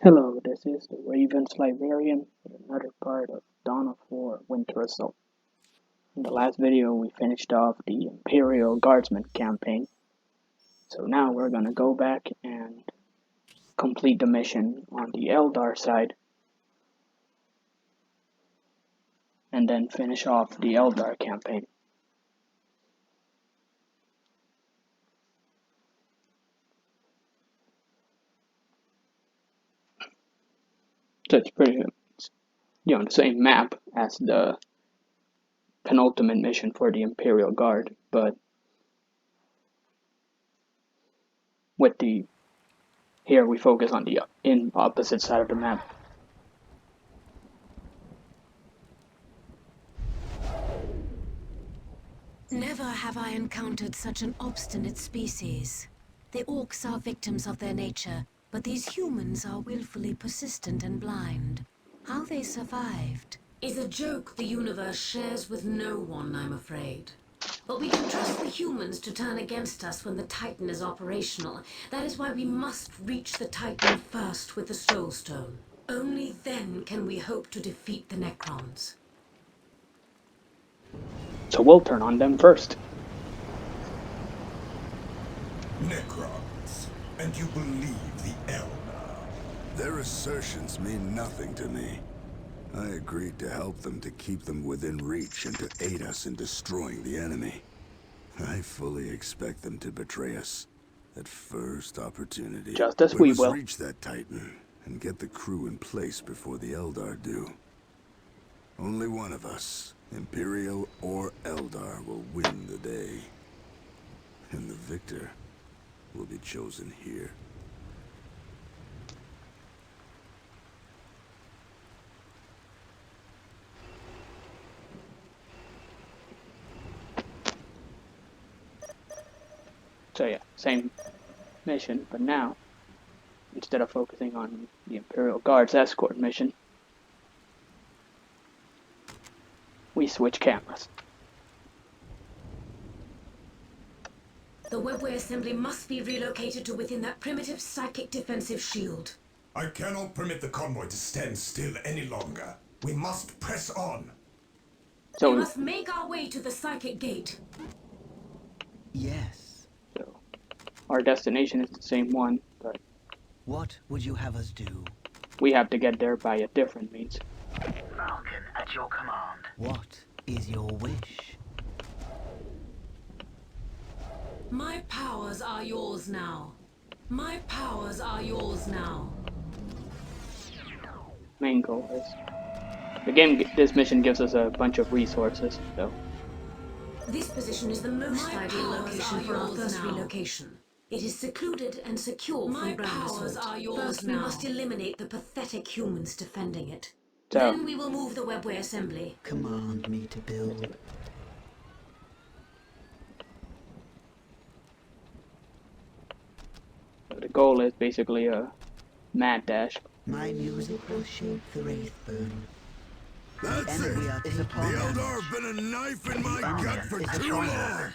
Hello, this is the Ravens Librarian with another part of Dawn of War Winter Assault. In the last video we finished off the Imperial Guardsman campaign, so now we're gonna go back and complete the mission on the Eldar side, and then finish off the Eldar campaign. So it's pretty, the same map as the penultimate mission for the Imperial Guard, but with the here we focus on the opposite side of the map. Never have I encountered such an obstinate species. The orcs are victims of their nature, but these humans are willfully persistent and blind. How they survived is a joke the universe shares with no one, I'm afraid. But we can trust the humans to turn against us when the Titan is operational. That is why we must reach the Titan first with the Soul Stone. Only then can we hope to defeat the Necrons. So we'll turn on them first. Necrons, and you believe the Eldar? Their assertions mean nothing to me. I agreed to help them to keep them within reach and to aid us in destroying the enemy. I fully expect them to betray us at first opportunity. Just as we must will. reach that Titan and get the crew in place before the Eldar do. Only one of us, Imperial or Eldar, will win the day. And the victor will be chosen here. So yeah, same mission, but now, instead of focusing on the Imperial Guard's escort mission, we switch cameras. The webway assembly must be relocated to within that primitive psychic defensive shield. I cannot permit the convoy to stand still any longer. We must press on. So we must make our way to the psychic gate. Yes. So our destination is the same one, but What would you have us do? we have to get there by a different means. Falcon, at your command. What is your wish? My powers are yours now. My powers are yours now. Main goal is this mission gives us a bunch of resources, so This position is the most ideal location for our first relocation. It is secluded and secure from ground assault. First, we must eliminate the pathetic humans defending it. Then we will move the webway assembly. Command me to build. the goal is basically a mad dash. My music will shape the Wraithburn. That's it! Enemy is The upon us. Eldar have been a knife in my gut for too long!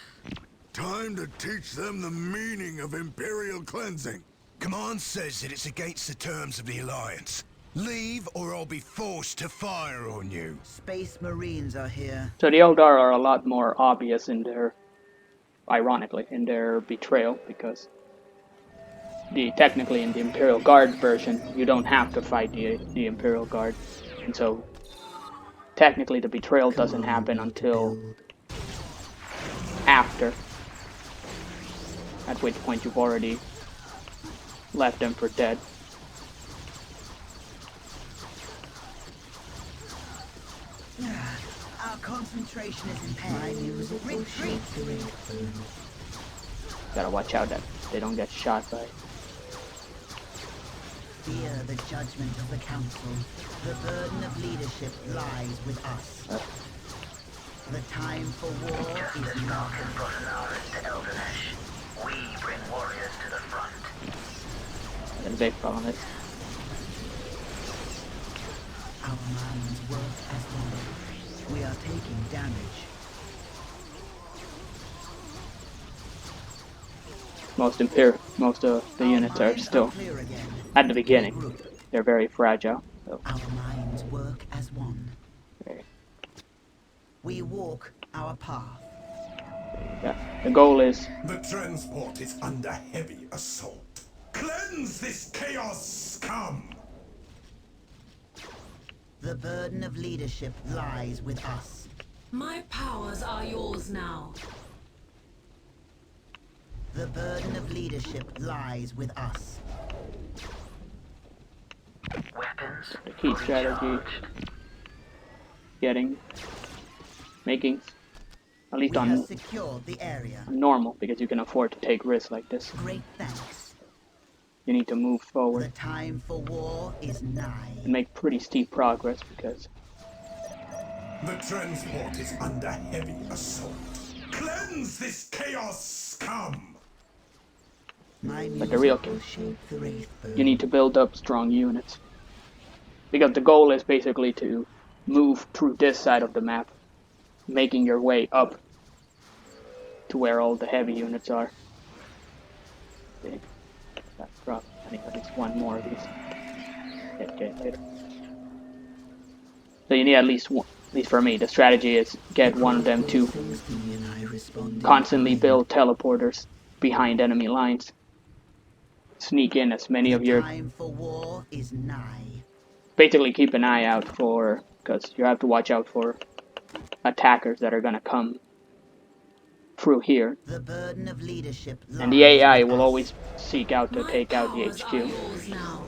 Time to teach them the meaning of Imperial cleansing. Command says that it's against the terms of the Alliance. Leave or I'll be forced to fire on you. Space Marines are here. So the Eldar are a lot more obvious in their, ironically, in their betrayal, because technically in the Imperial Guard version, you don't have to fight the Imperial Guard, and so technically the betrayal doesn't happen until after, at which point you've already left them for dead. Our concentration is impaired. My music will shape the Wraithburn. Gotta watch out that they don't get shot by. Fear the judgment of the Council. The burden of leadership lies with us. The time for war Just is as now. Falcon brought an artist to Eldernesh, we bring warriors to the front. The big problem is Our minds work as one. We are taking damage. most of the units are still Clear again. at the beginning. they're very fragile. So, Our minds work as one. there We walk our path. you go. The goal is The transport is under heavy assault. Cleanse this chaos scum! The burden of leadership lies with us. My powers are yours now. The burden of leadership lies with us. Weapons the key strategy. Making, at least We have on secured the area. normal, because you can afford to take risks like this. Great thanks. You need to move The forward time for war is nigh. and make pretty steep progress because The transport is under heavy assault. Cleanse this chaos scum! My But the real music will shape the wraith burn. you need to build up strong units. Because the goal is basically to move through this side of the map, making your way up to where all the heavy units are. Okay. That's drop. I need at least one more of these. Okay, later. So you need at least one. At least for me, the strategy is get one of them to constantly build teleporters behind enemy lines. Sneak in as many of your... time for war is nigh. Basically keep an eye out for... because you have to watch out for attackers that are gonna come through here. The burden of leadership And the AI lies with will us. always seek out to My take out the powers are HQ. yours now.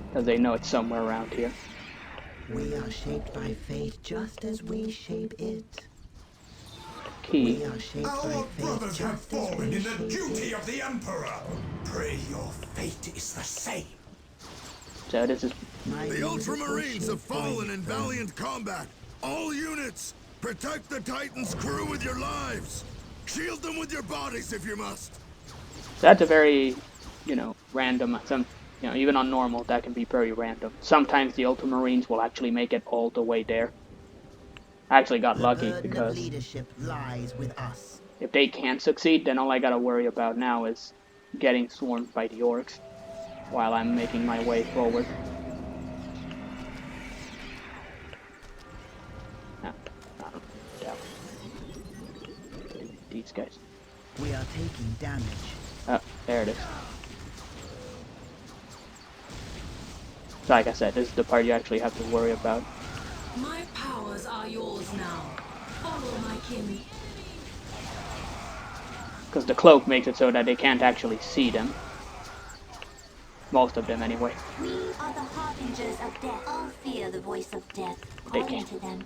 Because they know it's somewhere around here. We are shaped by fate just as we shape it. Key. We are shaped by Our fate brothers have just as fallen we in the shape duty it. of the Emperor. Pray your fate is the same. So this is... My The music will Ultramarines shape have fallen the in burn. valiant combat. All units, protect the Titan's crew with your lives. Shield them with your bodies if you must. That's a very, random... even on normal, that can be very random. Sometimes the Ultramarines will actually make it all the way there. I actually got The lucky burden of because leadership lies with us. if they can't succeed, then all I gotta worry about now is getting swarmed by the orcs while I'm making my way forward. No, I don't doubt. These guys. We are taking damage. Oh, there it is. So like I said, this is the part you actually have to worry about. My powers are yours now. Follow my kin. Because the cloak makes it so that they can't actually see them. Most of them, anyway. We are the harbingers of death. All fear the voice of death They calling can't. to them.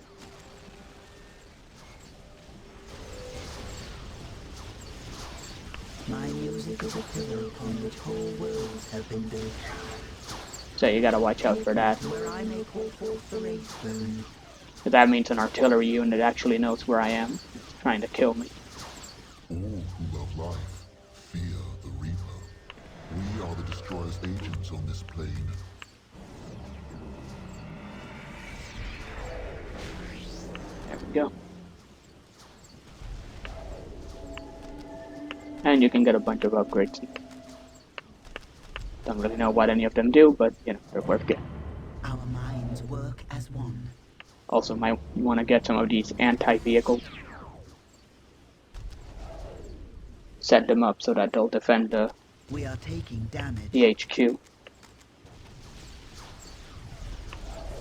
My music is a pillar upon which whole worlds have been built. So you gotta watch out for that. Where I may call forth the wraith burn. Because that means an artillery unit actually knows where I am. It's trying to kill me. All who love life fear the Reaper. We are the Destroyer's agents on this plane. There we go. And you can get a bunch of upgrades. Don't really know what any of them do, but they're worth getting. Our minds work as one. Also, you want to get some of these anti-vehicles. Set them up so that they'll defend We are taking damage. the HQ.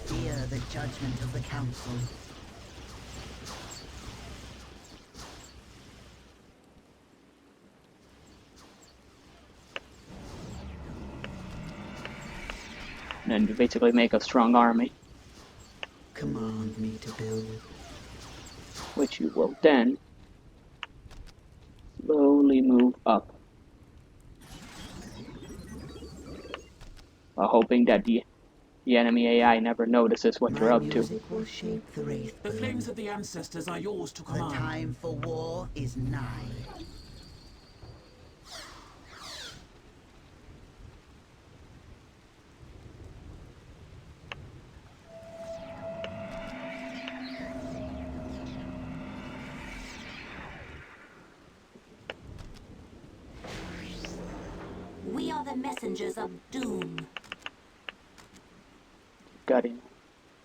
Fear the judgment of the council. And then you basically make a strong army, Command me to build. which you will then slowly move up. While hoping that the enemy AI never notices what you're My up to. music will shape the wraith The burn. flames of the ancestors are yours to The command. time for war is nigh. We are the messengers of doom. gutting.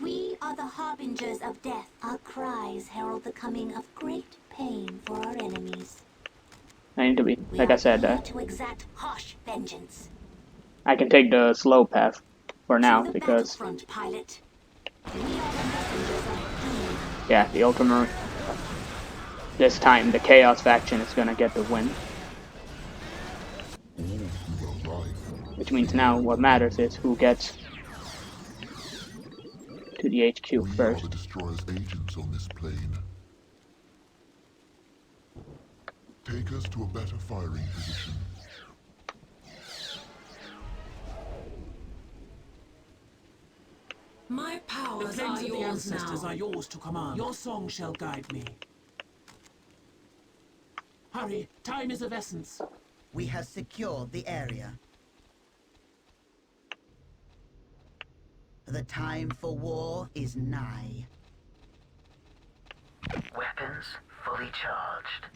We are the harbingers of death. Our cries herald the coming of great pain for our enemies. I need to be, We like are I said, here to exact harsh vengeance. I can take the slow path for now To the because, battlefront, pilot. We are the messengers of doom. yeah, the Ultramarine. This time, the Chaos faction is gonna get the win. All who love life, Which means now what matters is who gets to the HQ we are first. the Destroyer's agents on this plane. Take us to a better firing position. The My powers claims are of the yours ancestors now. are yours to command. Your song shall guide me. Hurry, time is of essence. We have secured the area. The time for war is nigh. Weapons fully charged.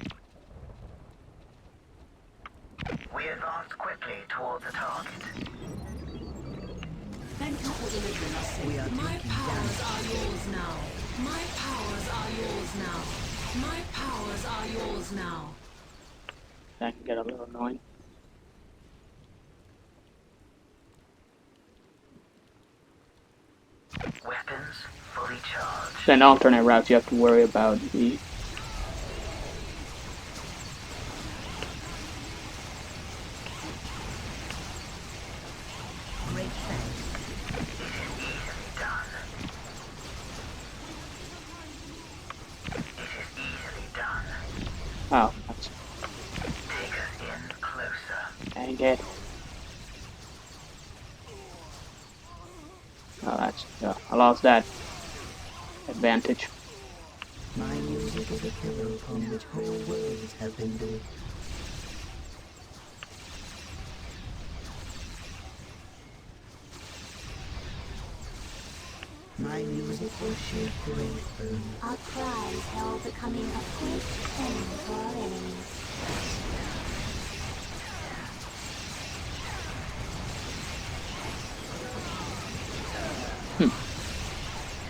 We advance quickly towards the target. Thank you for delivering us We safely. are My taking powers damage. are yours now. My powers are yours now. My powers are yours now. That can get a little annoying. Weapons fully charged. Then alternate routes you have to worry about the Great thanks. Easily done. It is easily done. oh, that's Take us in closer. dang it. Oh, that's I lost that advantage. My music is a pillow upon which whole worlds have been built. My music will shape great earth. Our cries herald the coming of great pain for our enemies.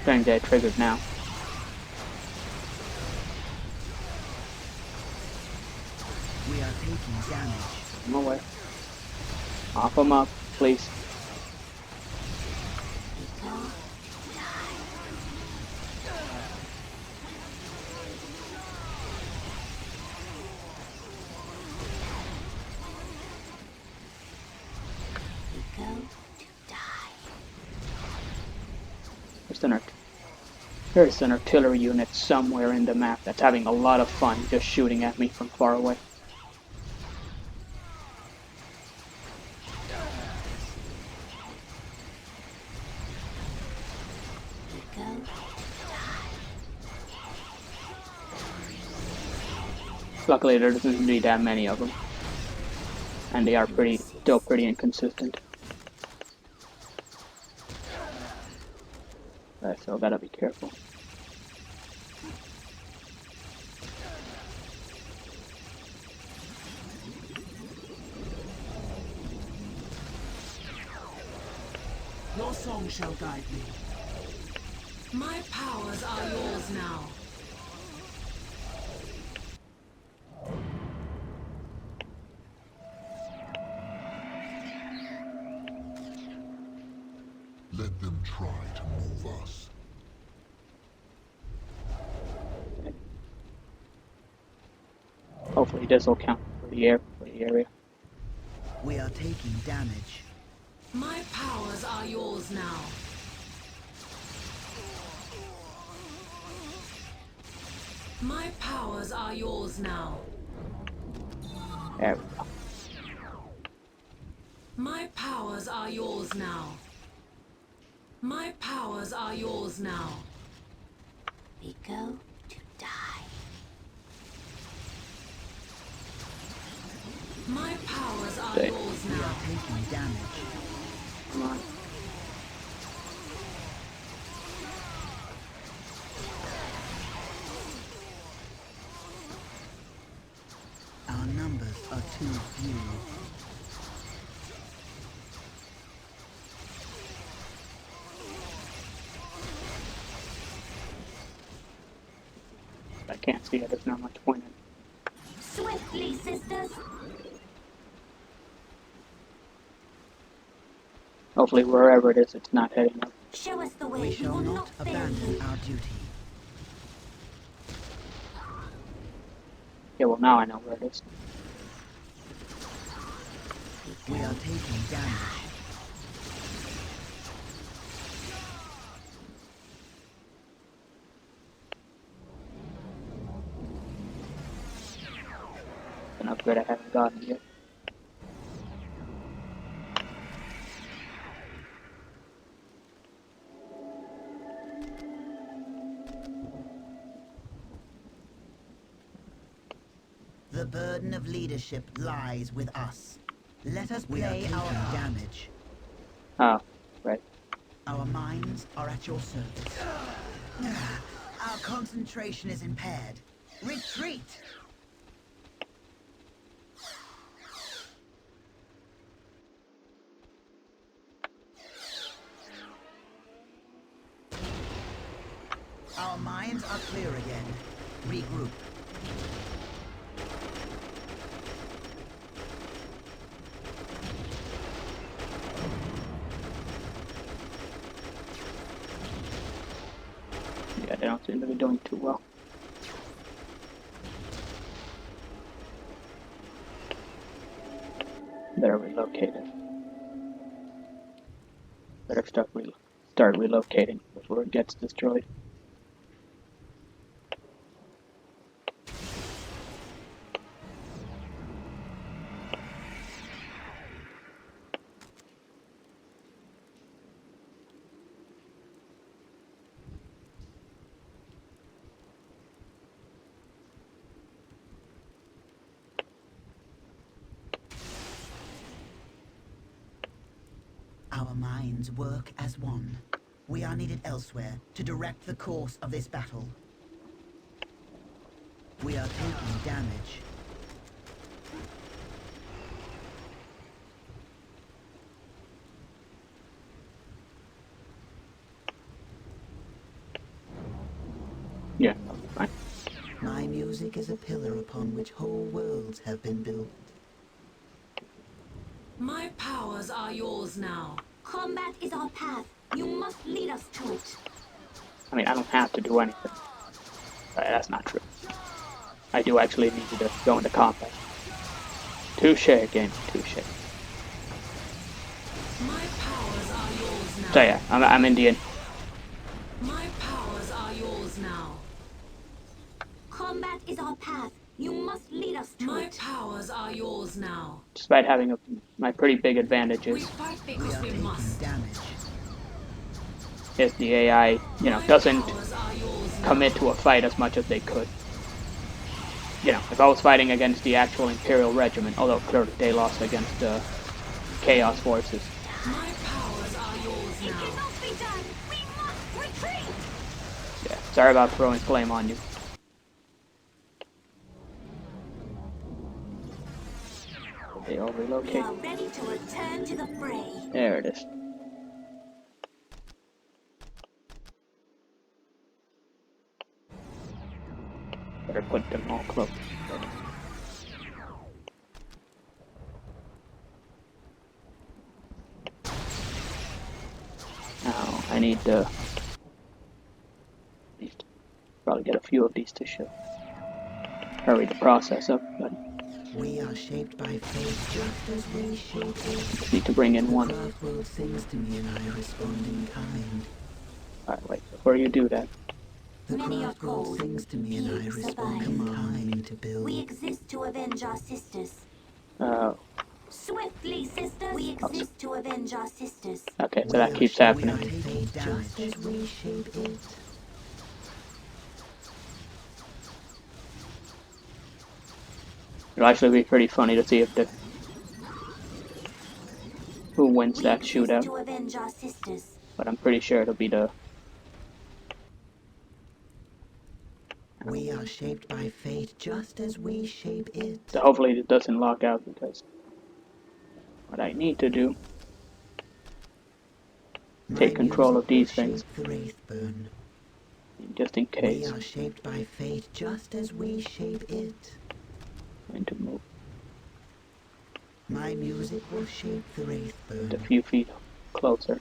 Trying to get triggered now. We are taking damage. Come away. Off them up, please. We go to die. There's an artillery unit somewhere in the map that's having a lot of fun just shooting at me from far away. We go to die. Luckily there doesn't need that many of them. And they are still pretty inconsistent. So gotta be careful. Your song shall guide me. My powers are yours now. Let them try to move us. Hopefully this will count for the area. We are taking damage. My powers are yours now. My powers are yours now. There we go. My powers are yours now. My powers are yours now. We go to die. My powers are Okay. yours We now. are taking damage. Come on. Our numbers are too few. I can't see it. There's not much point in it. Swiftly, sisters. Hopefully, wherever it is, it's not heading up. Show us the way. We shall will not fail abandon you. our duty. Yeah, well, now I know where it is. We are taking damage. An upgrade I haven't gotten yet. The burden of leadership lies with us. Let us play our damage. Oh, right. Our minds are at your service. Our concentration is impaired. Retreat! Our minds are clear again. Regroup. Yeah, they don't seem to be doing too well. Better relocate it. Better start relocating before it gets destroyed. Our minds work as one. We are needed elsewhere to direct the course of this battle. We are taking damage. Yeah, that'll be fine. My music is a pillar upon which whole worlds have been built. My powers are yours now. Combat is our path. You must lead us to it. I mean, I don't have to do anything. That's not true. I do actually need you to go into combat. Touche, game. Touche. My powers are yours now. So yeah, I'm Indian. My powers are yours now. Combat is our path. You must lead us to My it. powers are yours now. Despite having my pretty big advantages, We fight We because are we taking must. damage. is the AI, doesn't Powers are yours now. commit to a fight as much as they could. If I was fighting against the actual Imperial regiment, although clearly they lost against the Chaos forces. My powers are yours It now. cannot be done. We must retreat. Yeah, sorry about throwing flame on you. They all We relocate. are ready to return to the fray. There it is. Better put them all close. Now I need to probably get a few of these to show. Hurry the process up, but We are shaped by fate just as we shape it. just need to bring in one. The craft world sings to me and I respond in kind. Alright, wait, before you do that, The Many are craft world cold, sings to me and I few respond survive. in kind to build. We exist to avenge our sisters. Swiftly, sisters. We exist to avenge our sisters. okay, so We that are keeps shaped by happening. fate just as we shape it. It'll actually be pretty funny to see if who wins We that exist shootout, to avenge our sisters. but I'm pretty sure it'll be We are shaped by fate just as we shape it. hopefully it doesn't log out, because what I need to do, My take control music of these will things. shape the wraith burn. just in We case. are shaped by fate just as we shape it. Going to move My music will shape the a Wraithburn. few feet closer.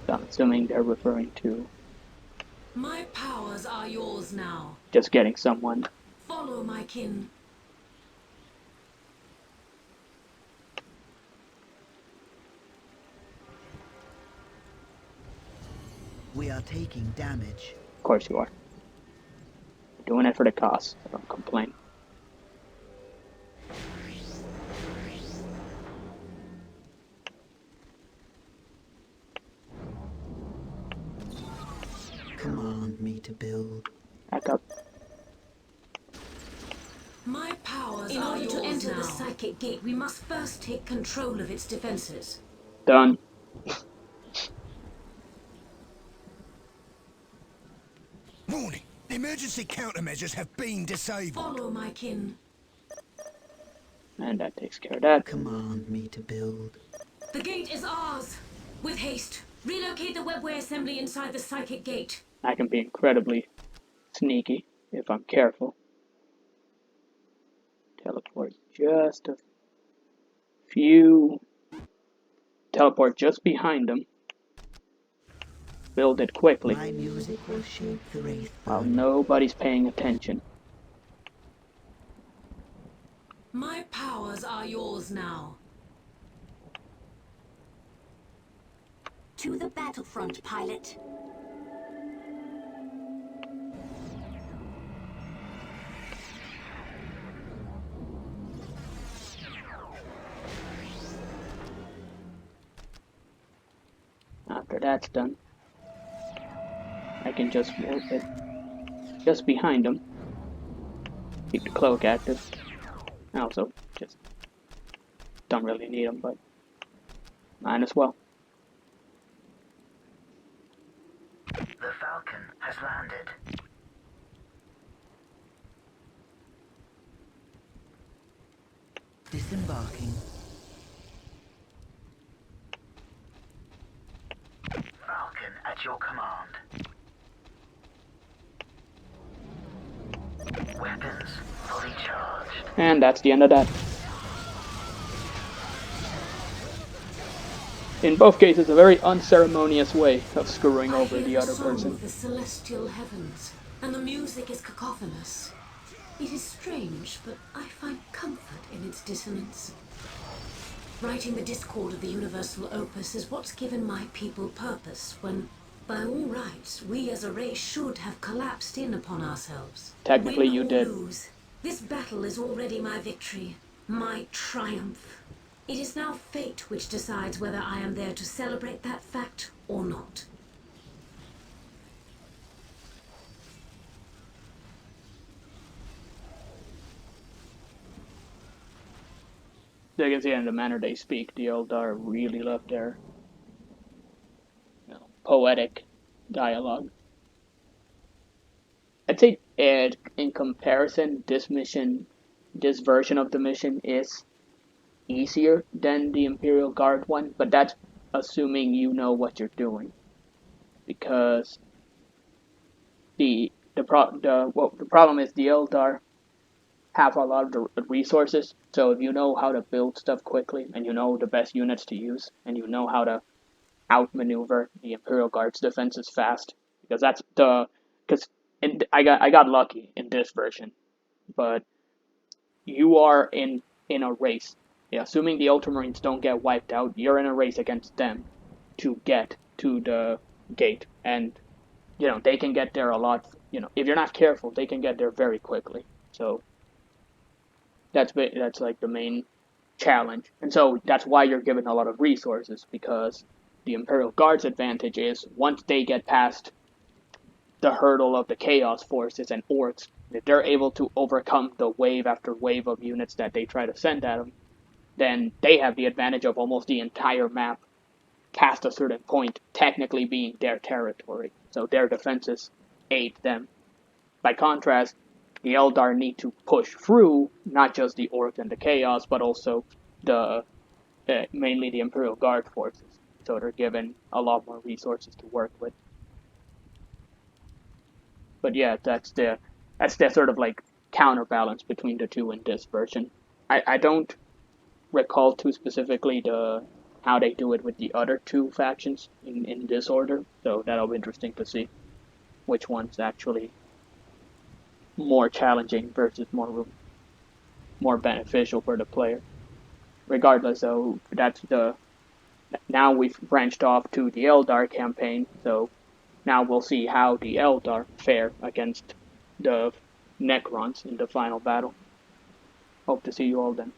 So I'm assuming they're referring to My powers are yours now. just getting someone. Follow my kin. We are taking damage. Of course you are. Doing it for the cause, so don't complain. Command me to build. Back up. My powers In order to enter the psychic gate, we must first take control of its defenses. Done. Warning! Emergency countermeasures have been disabled. Follow my kin. And that takes care of that. Command me to build. The gate is ours. With haste, relocate the webway assembly inside the psychic gate. I can be incredibly sneaky if I'm careful. Teleport just a few. Teleport just behind them. Build it quickly My music will shape the while Wraithburn. nobody's paying attention. My powers are yours now. To the battlefront, pilot. After that's done, I can just warp it just behind them. Keep the cloak active. I also just don't really need them, but mine as well. The Falcon has landed. Disembarking. Falcon at your command. Weapons fully charged. And that's the end of that. In both cases, a very unceremonious way of screwing over the other person. Of the celestial heavens, and the music is cacophonous. It is strange, but I find comfort in its dissonance. Writing the discord of the universal opus is what's given my people purpose, when, by all rights, we as a race should have collapsed in upon ourselves. Technically, Win you or did. lose, this battle is already my victory, my triumph. It is now fate which decides whether I am there to celebrate that fact or not. You can see in the manner they speak, the Eldar really love their poetic dialogue. I'd say in comparison, this version of the mission is easier than the Imperial Guard one, but that's assuming you know what you're doing, because the problem is the Eldar have a lot of the resources. So if you know how to build stuff quickly, and you know the best units to use, and you know how to outmaneuver the Imperial Guard's defenses fast, because I got lucky in this version, but you are in a race. Yeah, assuming the Ultramarines don't get wiped out, you're in a race against them to get to the gate, and they can get there a lot. If you're not careful, they can get there very quickly. So that's like the main challenge, and so that's why you're given a lot of resources, because the Imperial Guard's advantage is once they get past the hurdle of the Chaos Forces and Orcs, if they're able to overcome the wave after wave of units that they try to send at them, then they have the advantage of almost the entire map past a certain point technically being their territory. So their defenses aid them. By contrast, the Eldar need to push through not just the Orcs and the Chaos, but also the mainly the Imperial Guard forces. So they're given a lot more resources to work with. But yeah, that's the sort of like counterbalance between the two in this version. I don't recall too specifically how they do it with the other two factions in this order, so that'll be interesting to see which one's actually more challenging versus more beneficial for the player. Regardless, though, now we've branched off to the Eldar campaign, so now we'll see how the Eldar fare against the Necrons in the final battle. Hope to see you all then.